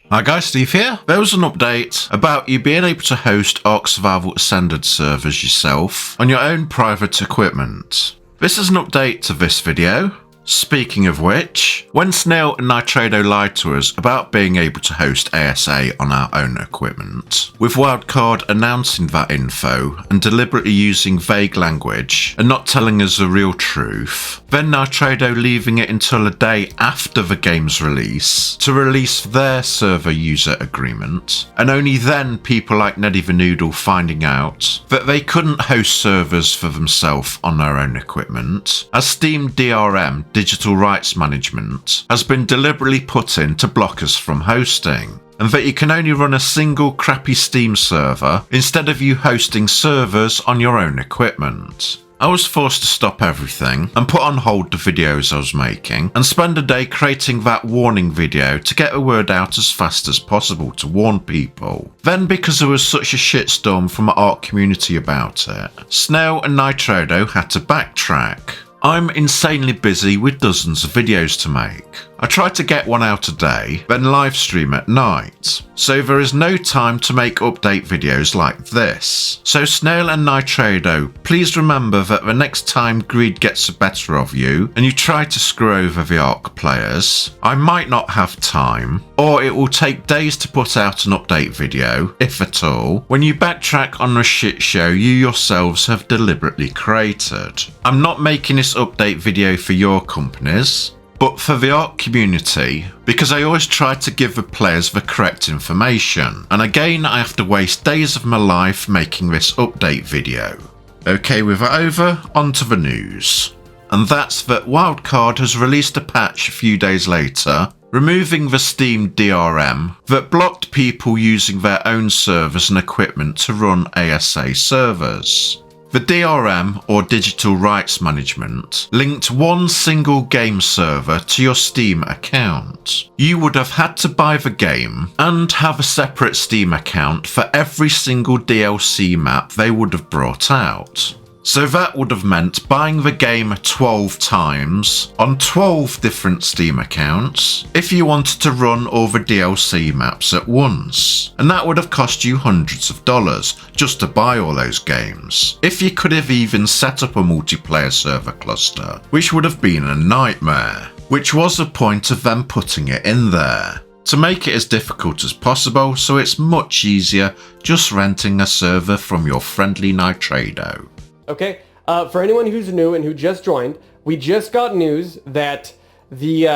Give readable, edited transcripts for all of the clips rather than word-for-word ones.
Hi guys, Steve here. There was an update about you being able to host Ark Survival Ascended servers yourself on your own private equipment. This is an update to this video. Speaking of which, when Snail and Nitrado lied to us about being able to host ASA on our own equipment, with Wildcard announcing that info and deliberately using vague language and not telling us the real truth, then Nitrado leaving it until a day after the game's release to release their server user agreement, and only then people like Neddy the Noodle finding out that they couldn't host servers for themselves on their own equipment, as Steam DRM Digital Rights Management has been deliberately put in to block us from hosting, and that you can only run a single crappy Steam server instead of you hosting servers on your own equipment. I was forced to stop everything and put on hold the videos I was making and spend a day creating that warning video to get the word out as fast as possible to warn people. Then, because there was such a shitstorm from the Ark community about it, Snail and Nitrado had to backtrack. I'm insanely busy with dozens of videos to make. I try to get one out a day, then live stream at night, so there is no time to make update videos like this. So Snail and Nitrado, please remember that the next time greed gets the better of you and you try to screw over the Ark players, I might not have time, or it will take days to put out an update video, if at all, when you backtrack on the shit show you yourselves have deliberately created. I'm not making this update video for your companies, but for the Ark community, because I always try to give the players the correct information, and again I have to waste days of my life making this update video. Okay, with that over, on to the news. And that's that Wildcard has released a patch a few days later, removing the Steam DRM that blocked people using their own servers and equipment to run ASA servers. The DRM, or Digital Rights Management, linked one single game server to your Steam account. You would have had to buy the game and have a separate Steam account for every single DLC map they would have brought out. So that would have meant buying the game 12 times on 12 different Steam accounts if you wanted to run all the DLC maps at once. And that would have cost you hundreds of dollars just to buy all those games, if you could have even set up a multiplayer server cluster, which would have been a nightmare, which was the point of them putting it in there. To make it as difficult as possible, so it's much easier just renting a server from your friendly Nitrado. Okay, for anyone who's new and who just joined, we just got news that the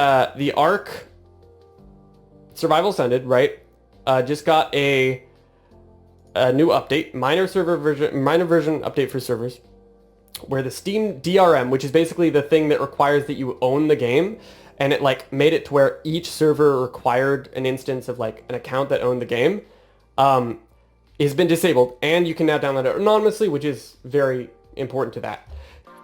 Ark Survival Ascended, right, just got a new update, minor version update for servers, where the Steam DRM, which is basically the thing that requires that you own the game, and it like made it to where each server required an instance of like an account that owned the game, has been disabled, and you can now download it anonymously, which is very important to that.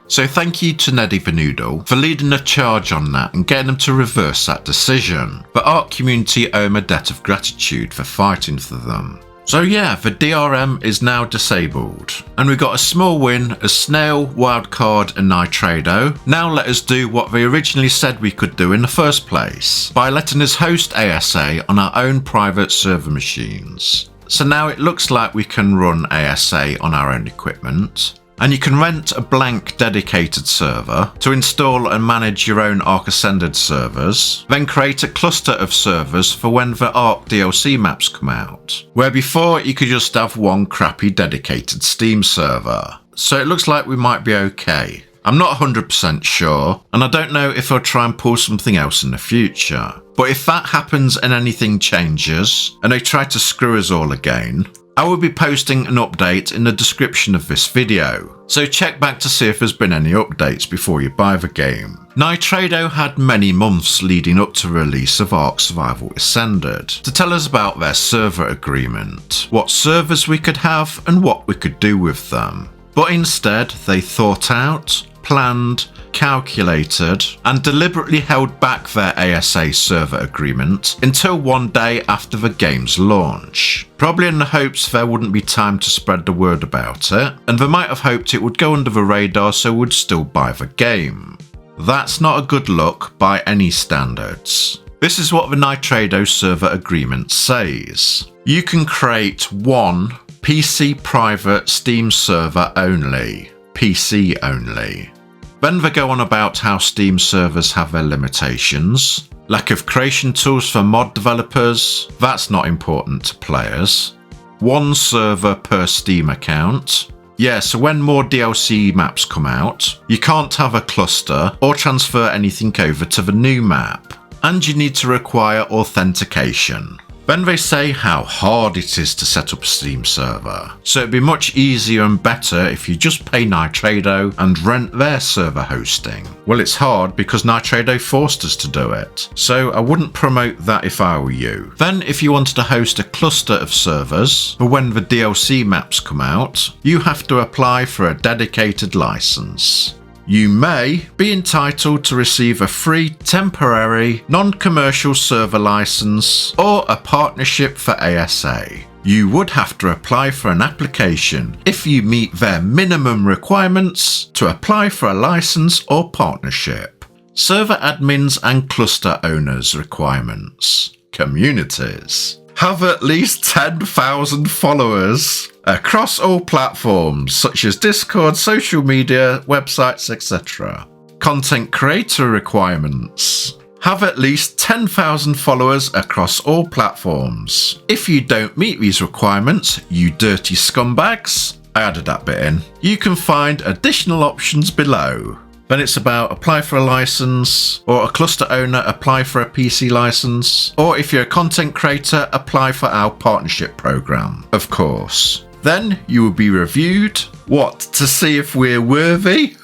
So thank you to Neddy the Noodle for leading a charge on that and getting them to reverse that decision. The Ark community owe him a debt of gratitude for fighting for them. So yeah, the DRM is now disabled, and we got a small win as Snail, Wildcard and Nitrado now let us do what they originally said we could do in the first place, by letting us host ASA on our own private server machines. So now it looks like we can run ASA on our own equipment, and you can rent a blank dedicated server to install and manage your own Ark Ascended servers, then create a cluster of servers for when the Ark DLC maps come out, where before you could just have one crappy dedicated Steam server. So it looks like we might be okay. I'm not 100% sure, and I don't know if I'll try and pull something else in the future. But if that happens and anything changes, and they try to screw us all again, I will be posting an update in the description of this video, so check back to see if there's been any updates before you buy the game. Nitrado had many months leading up to release of Ark Survival Ascended to tell us about their server agreement, what servers we could have and what we could do with them. But instead they thought out, planned, calculated, and deliberately held back their ASA server agreement until one day after the game's launch. Probably in the hopes there wouldn't be time to spread the word about it, and they might have hoped it would go under the radar so we'd still buy the game. That's not a good look by any standards. This is what the Nitrado server agreement says. You can create one PC private Steam server only, PC only. Then they go on about how Steam servers have their limitations, lack of creation tools for mod developers, that's not important to players, one server per Steam account. Yeah, so when more DLC maps come out, you can't have a cluster or transfer anything over to the new map, and you need to require authentication. Then they say how hard it is to set up a Steam server, so it'd be much easier and better if you just pay Nitrado and rent their server hosting. Well, it's hard because Nitrado forced us to do it, so I wouldn't promote that if I were you. Then if you wanted to host a cluster of servers for when the DLC maps come out, you have to apply for a dedicated license. You may be entitled to receive a free temporary non-commercial server license or a partnership for ASA. You would have to apply for an application if you meet their minimum requirements to apply for a license or partnership. Server admins and cluster owners requirements. Communities. Have at least 10,000 followers across all platforms such as Discord, social media, websites, etc. Content creator requirements. Have at least 10,000 followers across all platforms. If you don't meet these requirements, you dirty scumbags, I added that bit in, you can find additional options below. Then it's about apply for a license, or a cluster owner apply for a PC license, or if you're a content creator apply for our partnership program, of course. Then you will be reviewed. What, to see if we're worthy?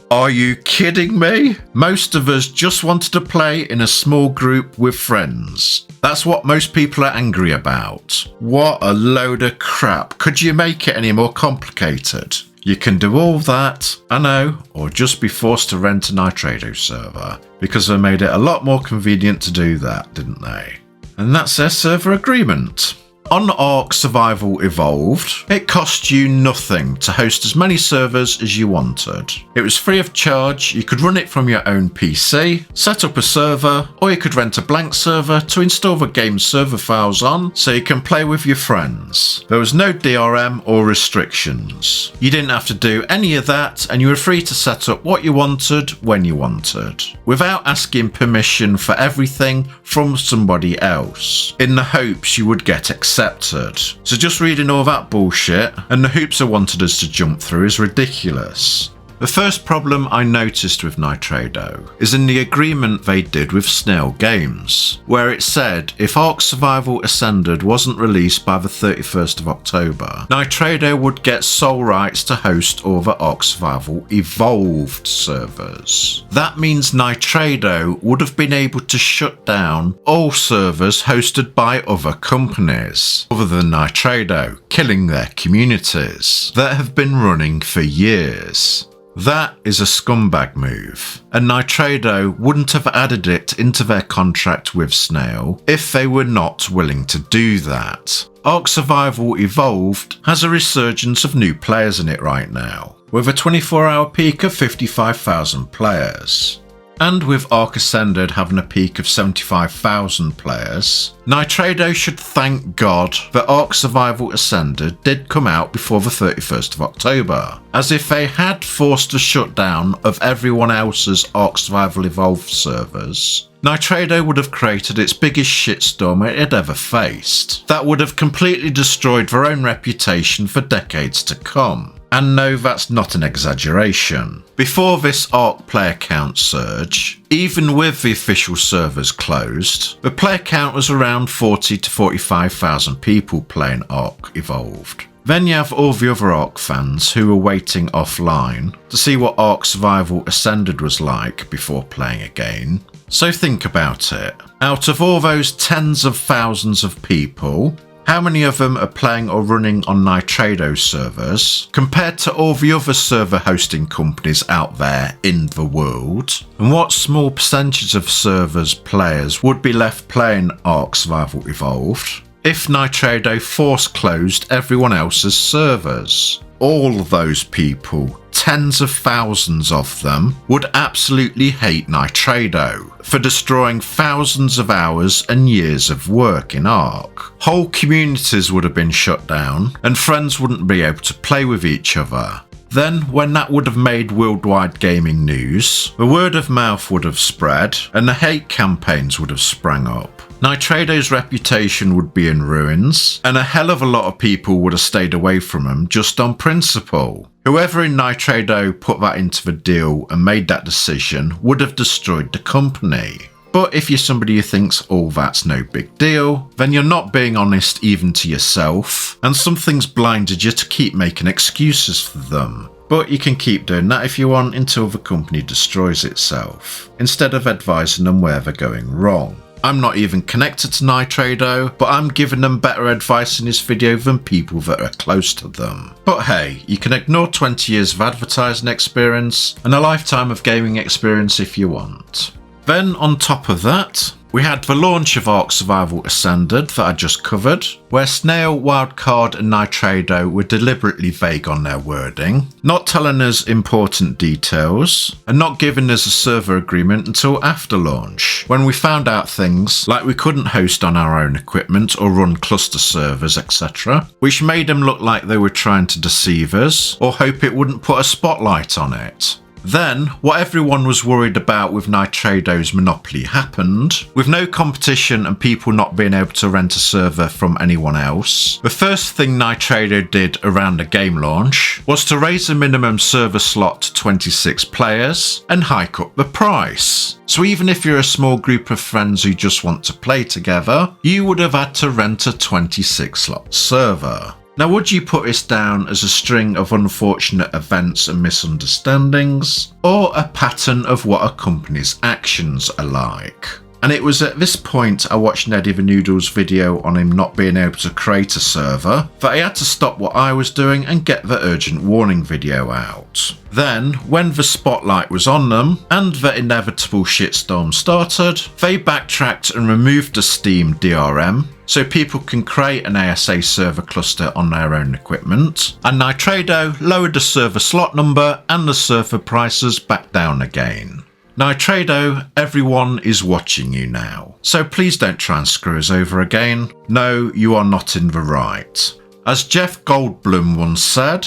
Are you kidding me? Most of us just wanted to play in a small group with friends. That's what most people are angry about. What a load of crap. Could you make it any more complicated? You can do all that, I know, or just be forced to rent a Nitrado server, because they made it a lot more convenient to do that, didn't they? And that's their server agreement. On Ark Survival Evolved, it cost you nothing to host as many servers as you wanted. It was free of charge, you could run it from your own PC, set up a server, or you could rent a blank server to install the game's server files on so you can play with your friends. There was no DRM or restrictions. You didn't have to do any of that, and you were free to set up what you wanted when you wanted, without asking permission for everything from somebody else, in the hopes you would get accepted. So just reading all that bullshit and the hoops they wanted us to jump through is ridiculous. The first problem I noticed with Nitrado is in the agreement they did with Snail Games, where it said if Ark Survival Ascended wasn't released by the 31st of October, Nitrado would get sole rights to host all the Ark Survival Evolved servers. That means Nitrado would have been able to shut down all servers hosted by other companies other than Nitrado, killing their communities that have been running for years. That is a scumbag move, and Nitrado wouldn't have added it into their contract with Snail if they were not willing to do that. Ark Survival Evolved has a resurgence of new players in it right now, with a 24-hour peak of 55,000 players. And with Ark Ascended having a peak of 75,000 players, Nitrado should thank God that Ark Survival Ascended did come out before the 31st of October, as if they had forced a shutdown of everyone else's Ark Survival Evolved servers, Nitrado would have created its biggest shitstorm it had ever faced. That would have completely destroyed their own reputation for decades to come. And no, that's not an exaggeration. Before this Ark player count surge, even with the official servers closed, the player count was around 40 to 45,000 people playing Ark Evolved. Then you have all the other Ark fans who were waiting offline to see what Ark Survival Ascended was like before playing again. So think about it. Out of all those tens of thousands of people, how many of them are playing or running on Nitrado servers compared to all the other server hosting companies out there in the world? And what small percentage of servers players would be left playing Ark Survival Evolved if Nitrado force closed everyone else's servers? All those people, tens of thousands of them would absolutely hate Nitrado for destroying thousands of hours and years of work in Ark. Whole communities would have been shut down and friends wouldn't be able to play with each other. Then, when that would have made worldwide gaming news, the word of mouth would have spread and the hate campaigns would have sprang up. Nitrado's reputation would be in ruins, and a hell of a lot of people would have stayed away from him just on principle. Whoever in Nitrado put that into the deal and made that decision would have destroyed the company. But if you're somebody who thinks, oh, that's no big deal, then you're not being honest even to yourself, and something's blinded you to keep making excuses for them. But you can keep doing that if you want until the company destroys itself, instead of advising them where they're going wrong. I'm not even connected to Nitrado, but I'm giving them better advice in this video than people that are close to them. But hey, you can ignore 20 years of advertising experience and a lifetime of gaming experience if you want. Then on top of that, we had the launch of Ark Survival Ascended that I just covered, where Snail, Wildcard and Nitrado were deliberately vague on their wording, not telling us important details, and not giving us a server agreement until after launch, when we found out things like we couldn't host on our own equipment or run cluster servers, etc., which made them look like they were trying to deceive us or hope it wouldn't put a spotlight on it. Then, what everyone was worried about with Nitrado's monopoly happened. With no competition and people not being able to rent a server from anyone else, the first thing Nitrado did around the game launch was to raise the minimum server slot to 26 players and hike up the price. So even if you're a small group of friends who just want to play together, you would have had to rent a 26 slot server. Now, would you put this down as a string of unfortunate events and misunderstandings, or a pattern of what a company's actions are like? And it was at this point I watched Neddy the Noodle's video on him not being able to create a server that I had to stop what I was doing and get the urgent warning video out. Then, when the spotlight was on them and the inevitable shitstorm started, they backtracked and removed the Steam DRM so people can create an ASA server cluster on their own equipment, and Nitrado lowered the server slot number and the server prices back down again. Nitrado, everyone is watching you now, so please don't try and screw us over again. No, you are not in the right. As Jeff Goldblum once said,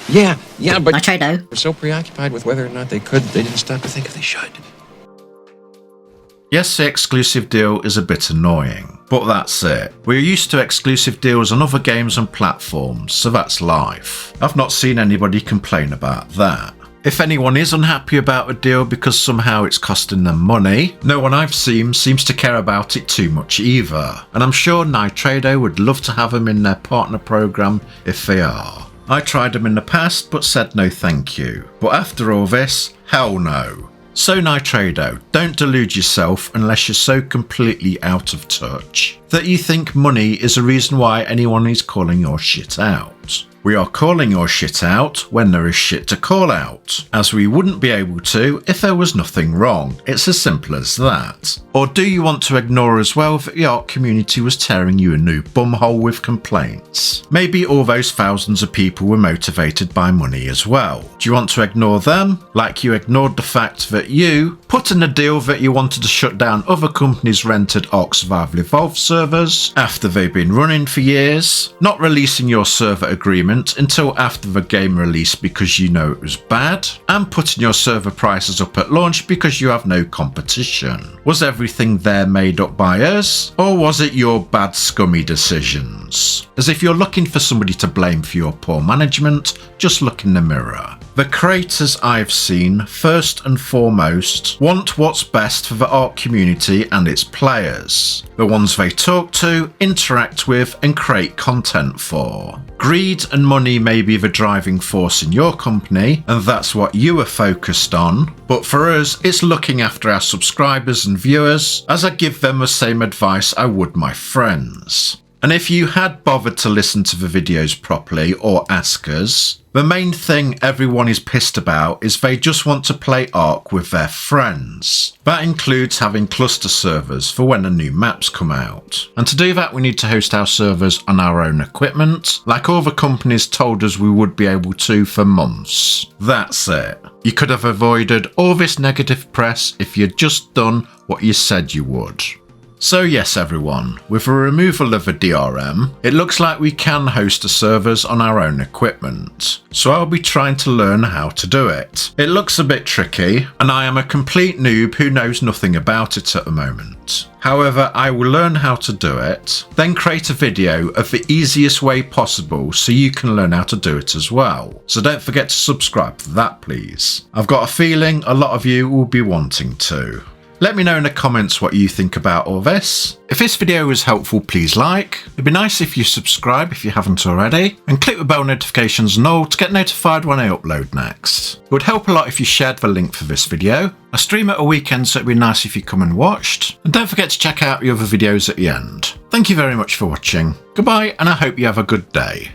Yeah, but Nitrado we're so preoccupied with whether or not they could, they didn't stop to think if they should. yes, the exclusive deal is a bit annoying, but that's it. We're used to exclusive deals on other games and platforms, so that's life. I've not seen anybody complain about that. If anyone is unhappy about a deal because somehow it's costing them money, no one I've seen seems to care about it too much either, and I'm sure Nitrado would love to have them in their partner program if they are. I tried them in the past but said no thank you, but after all this, hell no. So Nitrado, don't delude yourself unless you're so completely out of touch that you think money is a reason why anyone is calling your shit out. We are calling your shit out when there is shit to call out, as we wouldn't be able to if there was nothing wrong. It's as simple as that. Or do you want to ignore as well that the art community was tearing you a new bumhole with complaints? Maybe all those thousands of people were motivated by money as well. Do you want to ignore them, like you ignored the fact that you put in a deal that you wanted to shut down other companies' rented Ark Survival Evolved servers after they've been running for years, not releasing your server agreement until after the game release because you know it was bad, and putting your server prices up at launch because you have no competition? Was everything there made up by us, or was it your bad scummy decisions? As if you're looking for somebody to blame for your poor management, just look in the mirror. The creators I've seen, first and foremost, want what's best for the art community and its players. The ones they talk to, interact with and create content for. Greed and money may be the driving force in your company, and that's what you are focused on, but for us it's looking after our subscribers and viewers, as I give them the same advice I would my friends. And if you had bothered to listen to the videos properly or ask us, the main thing everyone is pissed about is they just want to play Ark with their friends. That includes having cluster servers for when the new maps come out. And to do that we need to host our servers on our own equipment, like all the companies told us we would be able to for months. That's it. You could have avoided all this negative press if you'd just done what you said you would. So yes everyone, with the removal of the DRM, it looks like we can host the servers on our own equipment. So I'll be trying to learn how to do it. It looks a bit tricky, and I am a complete noob who knows nothing about it at the moment. However, I will learn how to do it, then create a video of the easiest way possible so you can learn how to do it as well. So don't forget to subscribe for that please. I've got a feeling a lot of you will be wanting to. Let me know in the comments what you think about all this. If this video was helpful, please like. It'd be nice if you subscribe if you haven't already, and click the bell notifications and all to get notified when I upload next. It would help a lot if you shared the link for this video. I stream at a weekend, so it'd be nice if you come and watched. And don't forget to check out the other videos at the end. Thank you very much for watching. Goodbye, and I hope you have a good day.